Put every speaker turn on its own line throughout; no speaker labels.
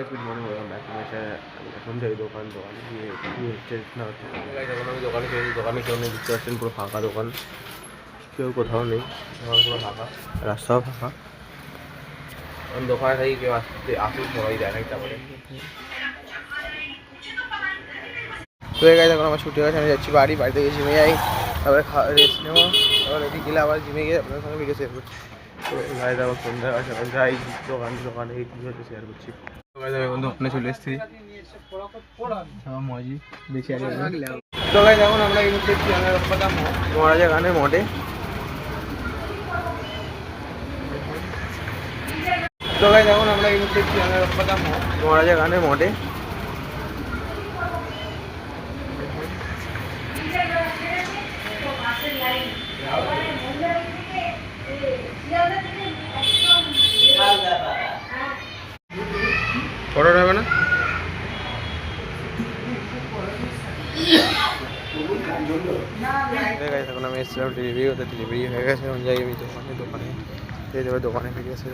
Good morning, welcome back to my channel. এখন যাই দোকানে গিয়ে কী হচ্ছে না হচ্ছে। এখন আমি দোকানে কেউ নেই, বুঝতে পারছেন পুরো ফাঁকা দোকান, কেউ কোথাও নেই, দোকান পুরো ফাঁকা, রাস্তাও ফাঁকা। কারণ দোকানে থাকি কেউ আসুক সবাই দেখাই তারপরে। তো এই গাড়ি এখন আমার ছুটি হয়েছে, আমি যাচ্ছি বাড়িতে গিয়ে জিমে যাই, তারপরে রেস্ট নেবো, তারপরে এদিকে গেলে আবার জিমে গিয়ে আপনার সঙ্গে ভিডিও শেয়ার করছি। তো গাড়ি আবার সন্ধ্যা আছে, যাই দোকানে এই কী হচ্ছে শেয়ার করছি। এখন দোকানে চলে এসেছি, মজি বেশি আগে। তো গাইজ এখন আমরা এই মুহূর্তে মহারাজা গানের মঠে। তো গাইজ এখন আমরা এই মুহূর্তে মহারাজা গানের মঠে। ফটো হবে না, এখন আমি এসেছিলাম ডেলিভারি হতে, ডেলিভারি হয়ে গেছে। এখন যাই আমি দোকানে যেতে হবে, দোকানে ফিরে এসে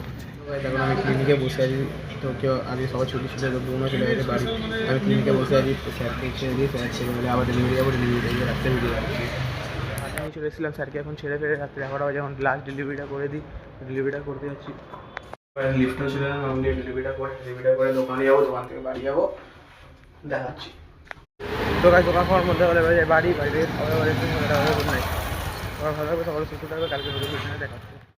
এখন আমি ক্লিনিকে বসে আছি। তো কেউ আগে সবার ছুটি ছিল, তো বোনও চলে গেছে বাড়ি, আমি ক্লিনিকে বসে আছি। স্যারকে ছেড়ে দিয়ে স্যার ছেড়ে গেলে আবার ডেলিভারি যাবো, ডেলিভারিটা গিয়ে রাত্রে ভিডিও যাচ্ছি। আমি চলে এসেছিলাম, স্যারকে এখন ছেড়ে ফেরে রাত্রে 11টা বাজে এখন লাস্ট ডেলিভারিটা করে দিই, ডেলিভারিটা করতে যাচ্ছি। লিফটও ছিল না, আমি ডেলিভারিটা করে দোকানে যাবো, দোকান থেকে বাড়ি যাবো, দেখাচ্ছি। দোকান খাওয়ার মধ্যে হলে বাড়ি থেকে সবাই গুড নাইট। ভালো থাকবে, সকলে সুস্থ থাকবে, কালকে নতুন দেখাচ্ছি।